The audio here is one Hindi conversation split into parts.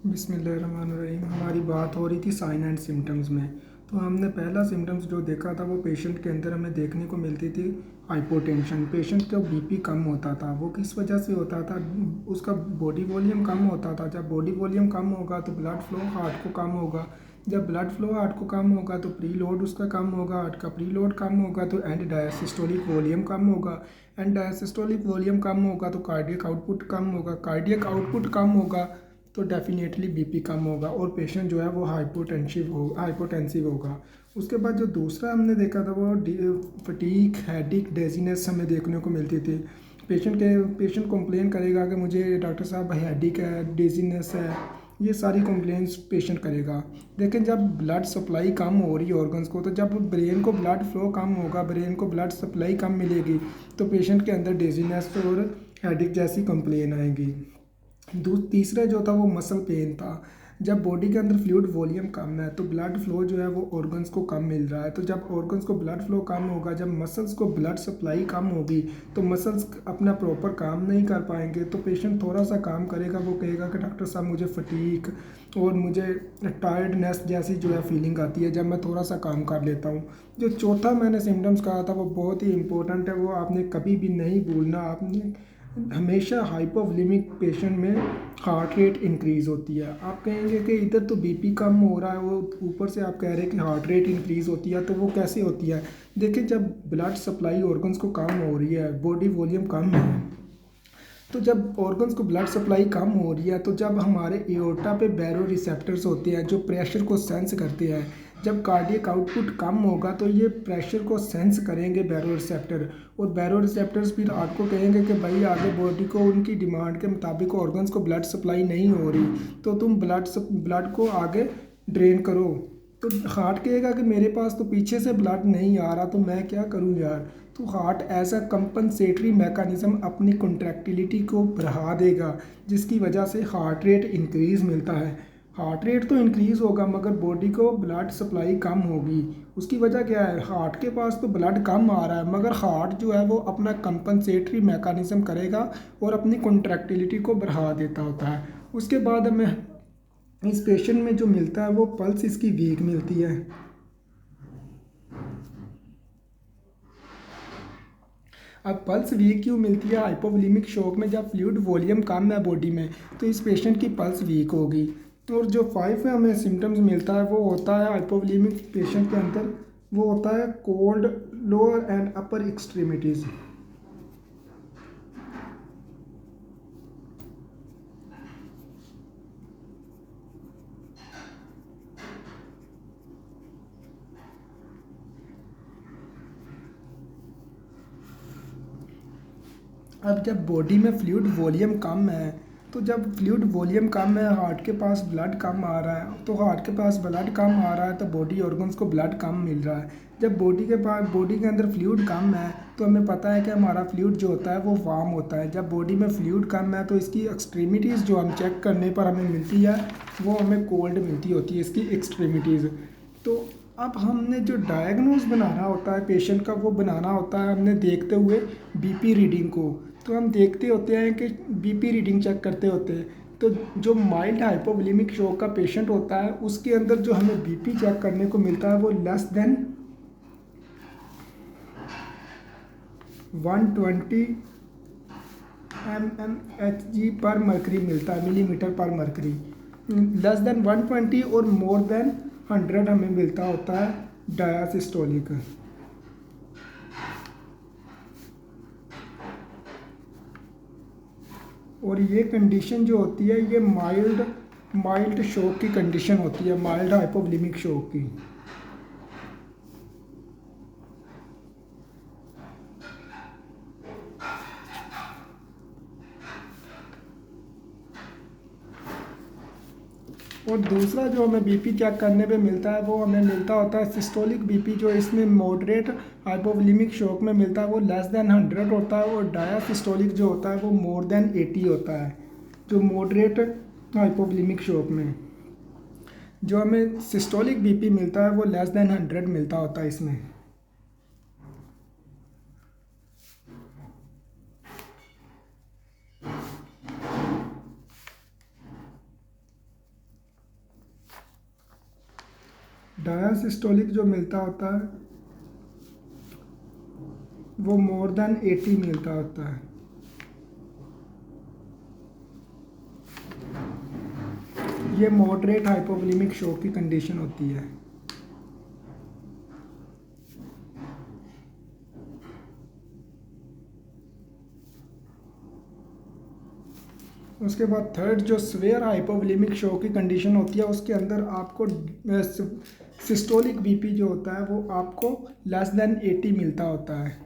बिस्मिल्लाहिर्रहमानिर्रहीम। हमारी बात हो रही थी साइन एंड सिम्टम्स में। तो हमने पहला सिम्टम्स जो देखा था वो पेशेंट के अंदर हमें देखने को मिलती थी हाइपोटेंशन। पेशेंट का बीपी कम होता था। वो किस वजह से होता था? उसका बॉडी वॉल्यूम कम होता था। जब बॉडी वॉल्यूम कम होगा तो ब्लड फ्लो हार्ट को कम होगा। जब ब्लड फ्लो हार्ट को कम होगा तो प्री लोड उसका कम होगा। हार्ट का प्री लोड कम होगा तो एंड डायसिस्टोलिक वॉल्यूम कम होगा। एंड डायसिस्टोलिक वॉल्यूम कम होगा तो कार्डियक आउटपुट कम होगा। कार्डियक आउटपुट कम होगा तो डेफिनेटली बीपी कम होगा और पेशेंट जो है वो हाइपोटेंसिव होगा। उसके बाद जो दूसरा हमने देखा था वो फटीक, हेडेक, डेजीनेस हमें देखने को मिलती थी। पेशेंट कंप्लेन करेगा कि मुझे डॉक्टर साहब हेडेक है, डेजीनेस है, ये सारी कंप्लेंट्स पेशेंट करेगा। लेकिन जब ब्लड सप्लाई कम हो रही है ऑर्गन्स को, तो जब ब्रेन को ब्लड फ्लो कम होगा, ब्रेन को ब्लड सप्लाई कम मिलेगी, तो पेशेंट के अंदर डेजीनेस और हेडेक जैसी कंप्लेन आएंगी। तीसरा जो था वो मसल पेन था। जब बॉडी के अंदर फ्लूइड वॉल्यूम कम है तो ब्लड फ्लो जो है वो ऑर्गन्स को कम मिल रहा है। तो जब ऑर्गन्स को ब्लड फ्लो कम होगा, जब मसल्स को ब्लड सप्लाई कम होगी, तो मसल्स अपना प्रॉपर काम नहीं कर पाएंगे। तो पेशेंट थोड़ा सा काम करेगा, वो कहेगा कि डॉक्टर साहब मुझे फटीक और मुझे टायर्डनेस जैसी जो है फीलिंग आती है जब मैं थोड़ा सा काम कर लेता हूँ। जो चौथा मैंने सिम्टम्स कहा था वो बहुत ही इंपॉर्टेंट है, वो आपने कभी भी नहीं भूलना। आपने हमेशा हाइपोवोलेमिक पेशेंट में हार्ट रेट इंक्रीज़ होती है। आप कहेंगे कि इधर तो बीपी कम हो रहा है, वो ऊपर से आप कह रहे हैं कि हार्ट रेट इंक्रीज़ होती है, तो वो कैसे होती है? देखिए, जब ब्लड सप्लाई ऑर्गन्स को कम हो रही है, बॉडी वॉल्यूम कम है, तो जब ऑर्गन्स को ब्लड सप्लाई कम हो रही है, तो जब हमारे एओर्टा पे बैरो रिसेप्टर्स होते हैं जो प्रेशर को सेंस करते हैं, जब कार्डियक आउटपुट कम होगा तो ये प्रेशर को सेंस करेंगे बैरो रिसेप्टर, और बैरो रिसेप्टर्स फिर आपको कहेंगे कि भाई आगे बॉडी को उनकी डिमांड के मुताबिक ऑर्गन्स को ब्लड सप्लाई नहीं हो रही, तो तुम ब्लड को आगे ड्रेन करो। तो हार्ट कहेगा कि मेरे पास तो पीछे से ब्लड नहीं आ रहा, तो मैं क्या करूं यार। तो heart as a compensatory mechanism अपनी कॉन्ट्रैक्टिलिटी को बढ़ा देगा, जिसकी वजह से हार्ट रेट इंक्रीज़ मिलता है। हार्ट रेट तो इंक्रीज़ होगा मगर बॉडी को ब्लड सप्लाई कम होगी। उसकी वजह क्या है? हार्ट के पास तो ब्लड कम आ रहा है मगर हार्ट जो है वो अपना कंपनसेटरी मैकेनिज्म करेगा और अपनी कॉन्ट्रैक्टिलिटी को बढ़ा देता होता है। उसके बाद हमें इस पेशेंट में जो मिलता है वो पल्स इसकी वीक मिलती है। अब पल्स वीक क्यों मिलती है? हाइपोवोलेमिक शॉक में जब फ्लूइड वॉल्यूम कम है बॉडी में, तो इस पेशेंट की पल्स वीक होगी। और जो 5 हमें सिम्टम्स मिलता है वो होता है हाइपोवोलेमिक पेशेंट के अंदर, वो होता है cold, lower and upper extremities. अब जब बॉडी में फ्लूइड वॉल्यूम कम है, तो जब फ्लूइड वॉल्यूम कम है, हार्ट के पास ब्लड कम आ रहा है, तो हार्ट के पास ब्लड कम आ रहा है तो बॉडी ऑर्गन्स को ब्लड कम मिल रहा है। जब बॉडी के अंदर फ्लूइड कम है तो हमें पता है कि हमारा फ्लूइड जो होता है वो वार्म होता है। जब बॉडी में फ्लूइड कम है तो इसकी एक्सट्रीमिटीज़ जो हम चेक करने पर हमें मिलती है वो हमें कोल्ड मिलती होती है, इसकी एक्सट्रीमिटीज़। तो अब हमने जो डायग्नोज बनाना होता है पेशेंट का, वो बनाना होता है हमने देखते हुए बीपी रीडिंग को। तो हम देखते होते हैं कि बीपी रीडिंग चेक करते होते हैं, तो जो माइल्ड हाइपोवोलेमिक शॉक का पेशेंट होता है उसके अंदर जो हमें बीपी चेक करने को मिलता है वो लेस देन 120 mmHg पर मरकरी मिलता है, मिलीमीटर पर मरकरी। लेस देन 120 और मोर देन 100 हमें मिलता होता है डायसिस्टोलिक। और ये कंडीशन जो होती है ये माइल्ड शॉक की कंडीशन होती है, माइल्ड हाइपोवोलेमिक शॉक की। और दूसरा जो हमें बीपी चेक करने पे मिलता है वो हमें मिलता होता है सिस्टोलिक बीपी, जो इसमें मॉडरेट हाइपोवोलेमिक शॉक में मिलता है वो लेस देन 100 होता है, और डायसिस्टोलिक जो होता है वो मोर देन 80 होता है। जो मॉडरेट हाइपोवोलेमिक शॉक में जो हमें सिस्टोलिक बीपी मिलता है वो लेस देन 100 मिलता होता है इसमें। डायसिस्टोलिक जो मिलता होता है वो मोर देन 80 मिलता होता है। ये मॉडरेट हाइपोवोलेमिक शॉक की कंडीशन होती है। उसके बाद थर्ड जो स्वेयर हाइपोवोलेमिक शॉक की कंडीशन होती है, उसके अंदर आपको सिस्टोलिक बीपी जो होता है वो आपको लेस देन 80 मिलता होता है।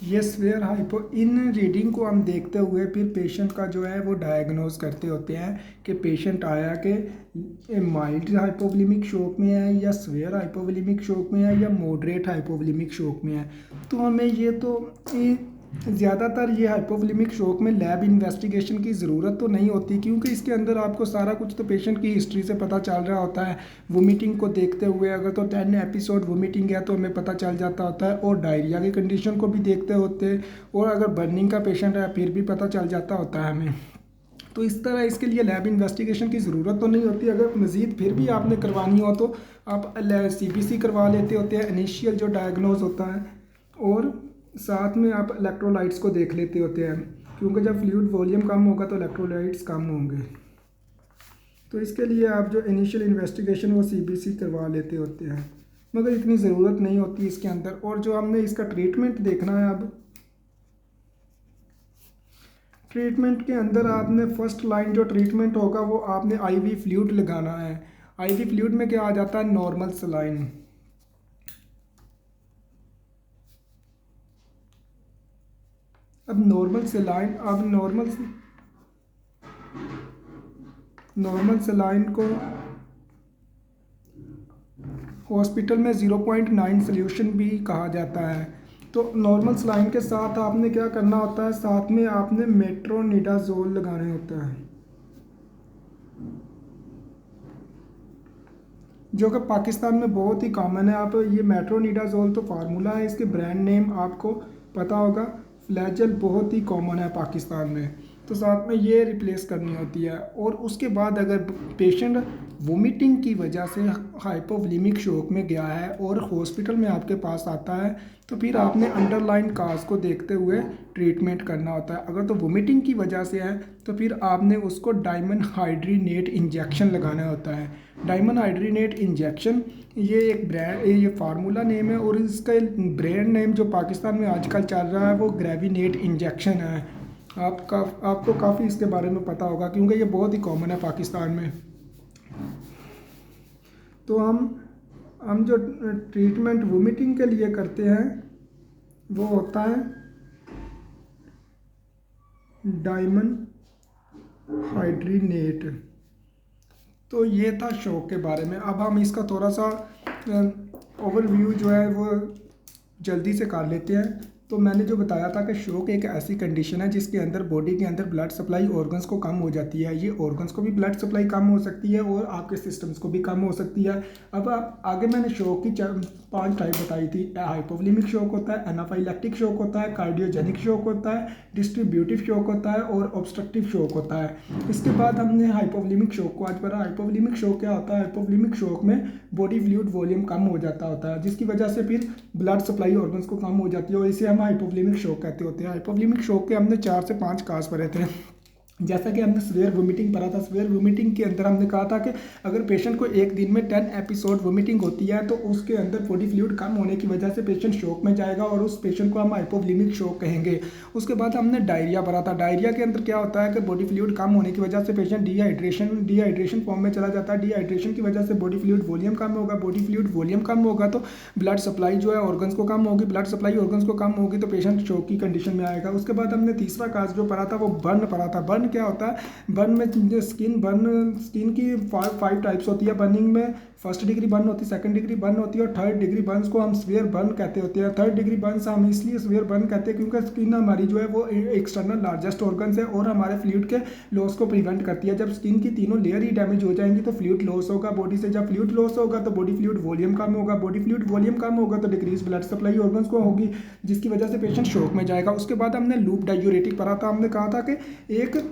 ये स्वेयर हाइपो इन रीडिंग को हम देखते हुए फिर पेशेंट का जो है वो डायग्नोज करते होते हैं कि पेशेंट आया कि माइल्ड हाइपोवोलेमिक शॉक में है या स्वेयर हाइपोवोलेमिक शॉक में है या मॉडरेट हाइपोवोलेमिक शॉक में है। तो हमें ये तो ज़्यादातर ये हाइपोवोलेमिक शॉक में लैब इन्वेस्टिगेशन की ज़रूरत तो नहीं होती, क्योंकि इसके अंदर आपको सारा कुछ तो पेशेंट की हिस्ट्री से पता चल रहा होता है। वोमिटिंग को देखते हुए अगर तो 10 एपिसोड वोमिटिंग है तो हमें पता चल जाता होता है, और डायरिया की कंडीशन को भी देखते होते हैं, और अगर बर्निंग का पेशेंट है फिर भी पता चल जाता होता है हमें। तो इस तरह इसके लिए लैब इन्वेस्टिगेशन की ज़रूरत तो नहीं होती। अगर मज़ीद फिर भी आपने करवानी हो तो आप CBC करवा लेते होते हैं, इनिशियल जो डायग्नोज होता है, और साथ में आप इलेक्ट्रोलाइट्स को देख लेते होते हैं, क्योंकि जब फ्लूइड वॉल्यूम कम होगा तो इलेक्ट्रोलाइट्स कम होंगे। तो इसके लिए आप जो इनिशियल इन्वेस्टिगेशन वो CBC करवा लेते होते हैं, मगर इतनी ज़रूरत नहीं होती इसके अंदर। और जो हमने इसका ट्रीटमेंट देखना है, अब ट्रीटमेंट के अंदर आपने फर्स्ट लाइन जो ट्रीटमेंट होगा वो आपने IV फ्लूइड लगाना है। IV फ्लूइड में क्या आ जाता है, नॉर्मल सलाइन। अब नॉर्मल सलाइन, अब नॉर्मल सलाइन को हॉस्पिटल में 0.9 सोल्यूशन भी कहा जाता है। तो नॉर्मल सलाइन के साथ आपने क्या करना होता है, साथ में आपने मेट्रोनिडाजोल लगाने होता है, जो कि पाकिस्तान में बहुत ही कॉमन है। आप ये मेट्रोनिडाजोल तो फार्मूला है, इसके ब्रांड नेम आपको पता होगा, फ्लैजल बहुत ही कॉमन है पाकिस्तान में। तो साथ में ये रिप्लेस करनी होती है। और उसके बाद अगर पेशेंट वोमिटिंग की वजह से हाइपोवोलेमिक शॉक में गया है और हॉस्पिटल में आपके पास आता है, तो फिर आपने अंडरलाइन काज को देखते हुए ट्रीटमेंट करना होता है। अगर तो वोमिटिंग की वजह से है तो फिर आपने उसको डायमनहाइड्रिनेट इंजेक्शन लगाना होता है। डायमनहाइड्रिनेट इंजेक्शन ये एक ब्रांड, ये फार्मूला नेम है, और इसका ब्रांड नेम जो पाकिस्तान में आजकल चल रहा है वो ग्रेविनेट इंजेक्शन है। आपको काफ़ी इसके बारे में पता होगा, क्योंकि ये बहुत ही कॉमन है पाकिस्तान में। तो हम जो ट्रीटमेंट वोमिटिंग के लिए करते हैं वो होता है डायमनहाइड्रिनेट। तो ये था शॉक के बारे में। अब हम इसका थोड़ा सा ओवरव्यू जो है वो जल्दी से कर लेते हैं। तो मैंने जो बताया था कि शॉक एक ऐसी कंडीशन है जिसके अंदर बॉडी के अंदर ब्लड सप्लाई ऑर्गन्स को कम हो जाती है। ये ऑर्गन्स को भी ब्लड सप्लाई कम हो सकती है और आपके सिस्टम्स को भी कम हो सकती है। अब आगे मैंने शॉक की 5 टाइप बताई थी। हाइपोवोलेमिक शॉक होता है, एनाफाइलैक्टिक शॉक होता है, कार्डियोजेनिक शॉक होता है, डिस्ट्रीब्यूटिव शॉक होता है और ऑब्स्ट्रक्टिव शॉक होता है। इसके बाद हमने हाइपोवोलेमिक शॉक को आज पढ़ा। हाइपोवोलेमिक शॉक क्या होता है, हाइपोवोलेमिक शॉक में बॉडी फ्लूइड वॉल्यूम कम हो जाता होता है, जिसकी वजह से फिर ब्लड सप्लाई ऑर्गन्स को कम हो जाती है और इसे हम हाइपोवोलेमिक शॉक कहते होते हैं। हाइपोवोलेमिक शॉक के हमने 4 से 5 काज पढ़े थे। जैसा कि हमने स्वेयर वोमिटिंग पढ़ा था। स्वेयर वोमिटिंग के अंदर हमने कहा था कि अगर पेशेंट को एक दिन में 10 एपिसोड वोमिटिंग होती है तो उसके अंदर बॉडी फ्लूइड कम होने की वजह से पेशेंट शॉक में जाएगा और उस पेशेंट को हम हाइपोवोलेमिक शॉक कहेंगे। उसके बाद हमने डायरिया पढ़ा था। डायरिया के अंदर क्या होता है कि बॉडी फ्लूइड कम होने की वजह से पेशेंट डिहाइड्रेशन फॉर्म में चला जाता है। डिहाइड्रेशन की वजह से बॉडी फ्लूइड वॉल्यूम कम होगा। बॉडी फ्लूइड वॉल्यूम कम होगा तो ब्लड सप्लाई जो है ऑर्गन्स को कम होगी। ब्लड सप्लाई ऑर्गन्स को कम होगी तो पेशेंट शॉक की कंडीशन में आएगा। उसके बाद हमने तीसरा काज जो पढ़ा था वो बर्न पढ़ा था। बर्न क्या होता है, बर्न में स्किन की 5 टाइप्स होती है बर्निंग में। फर्स्ट डिग्री बर्न होती है, सेकंड डिग्री बर्न होती है और थर्ड डिग्री बर्न्स को हम सीवियर बर्न कहते होते हैं। थर्ड डिग्री बर्न्स हम इसलिए सीवियर बर्न कहते हैं क्योंकि स्किन हमारी जो है वो एक्सटर्नल लार्जेस्ट ऑर्गन्स है और हमारे फ्लूइड के लॉस को प्रिवेंट करती है। जब स्किन की तीनों लेयर ही डैमेज हो जाएंगी तो फ्लूइड लॉस होगा बॉडी से। जब फ्लूइड लॉस होगा तो बॉडी फ्लूइड वॉल्यूम कम होगा, बॉडी फ्लूइड वॉल्यूम कम होगा तो डिक्रीज ब्लड सप्लाई ऑर्गन्स को होगी, जिसकी वजह से पेशेंट शॉक में जाएगा। उसके बाद हमने लूप डायूरेटिक पढ़ा था। हमने कहा था कि एक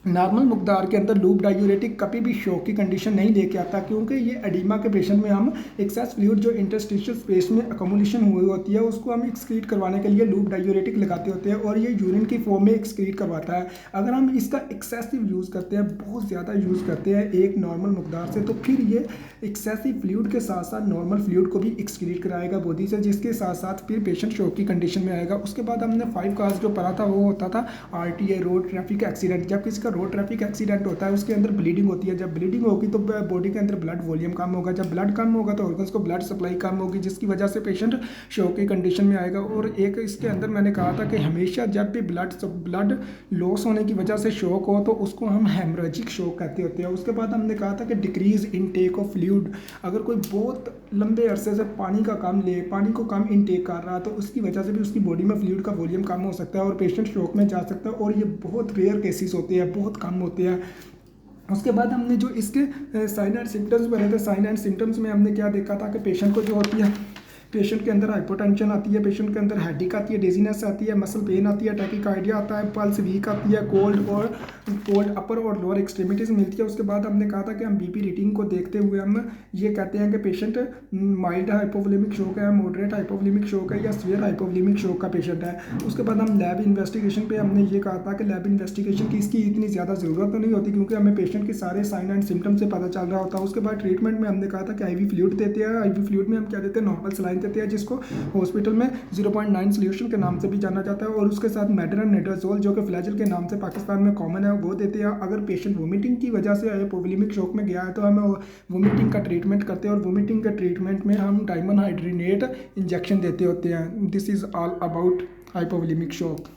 नॉर्मल मकदार के अंदर लूप डायूरेटिक कभी भी शॉक की कंडीशन नहीं लेके आता, क्योंकि ये एडिमा के पेशेंट में हम एक्सेस फ्लूइड जो इंटरस्टिशियल स्पेस में अकोमोडेशन हुई होती है उसको हम एक्सक्रीट करवाने के लिए लूप डायूरेटिक लगाते होते हैं और ये यूरिन की फॉर्म में एक्सक्रीट करवाता है। अगर हम इसका एक्सेसिव यूज़ करते हैं, बहुत ज़्यादा यूज़ करते हैं एक नॉर्मल मकदार से, तो फिर ये एक्सेसिव फ्लूइड के साथ साथ नॉर्मल फ्लूइड को भी एक्सक्रीट कराएगा बॉडी से, जिसके साथ साथ फिर पेशेंट शॉक की कंडीशन में आएगा। उसके बाद हमने 5 काज जो पढ़ा था वो होता था RTA, रोड ट्रैफिक एक्सीडेंट। जब किसी का रोड ट्रैफिक एक्सीडेंट होता है उसके अंदर ब्लीडिंग होती है, जब ब्लीडिंग होगी तो बॉडी के अंदर ब्लड वॉल्यूम कम होगा, जब ब्लड कम होगा तो ऑर्गन्स को ब्लड सप्लाई कम होगी, जिसकी वजह से पेशेंट शॉक की कंडीशन में आएगा। और एक इसके अंदर मैंने कहा था कि हमेशा जब भी ब्लड लॉस होने की वजह से शॉक हो तो उसको हम हेमरेजिक शॉक कहते होते हैं। उसके बाद हमने कहा था कि डिक्रीज इनटेक ऑफ फ्लूइड। अगर कोई बहुत लंबे अरसे से पानी को कम इनटेक कर रहा है तो उसकी वजह से भी उसकी बॉडी में फ्लूइड का वॉल्यूम कम हो सकता है और पेशेंट शॉक में जा सकता है, और ये बहुत रेयर केसेस होते हैं, बहुत कम होते हैं। उसके बाद हमने जो इसके साइन एंड सिम्टम्स बने थे, साइन एंड सिम्टम्स में हमने क्या देखा था कि पेशेंट को जो होती है, पेशेंट के अंदर हाइपोटेंशन आती है, पेशेंट के अंदर हेडेक आती है, डिजीनेस आती है, मसल पेन आती है, टैकीकार्डिया आता है, पल्स वीक आती है, कोल्ड अपर और लोअर एक्सट्रीमिटीज मिलती है। उसके बाद हमने कहा था कि हम बीपी रीडिंग को देखते हुए हम ये कहते हैं कि पेशेंट माइल्ड हाइपोवोलेमिक शॉक है, मॉडरेट हाइपोवोलेमिक शॉक है या सीवियर हाइपोवोलेमिक शॉक का पेशेंट है। उसके बाद हम लैब इन्वेस्टिगेशन पे हमने ये कहा था कि लैब इन्वेस्टिगेशन की इसकी इतनी ज़्यादा ज़रूरत तो नहीं होती क्योंकि हमें पेशेंट के सारे साइन एंड सिम्टम से पता चल रहा होता है। उसके बाद ट्रीटमेंट में हमने कहा था कि IV फ्लूइड देते हैं। IV फ्लूइड में हम क्या देते हैं, नॉर्मल सलाइन देते हैं, जिसको हॉस्पिटल में 0.9 सोल्यूशन के नाम से भी जाना जाता है, और उसके साथ मेट्रोनिडाजोल जो कि फ्लैजिल के नाम से पाकिस्तान में कॉमन है वो देते हैं। अगर पेशेंट वोमिटिंग की वजह से हाइपोवोलेमिक शॉक में गया है तो हमें वोमिटिंग का ट्रीटमेंट करते हैं, और वोमिटिंग के ट्रीटमेंट में हम डायमंड हाइड्रेनेट इंजेक्शन देते होते हैं। This is all about hypovolemic shock.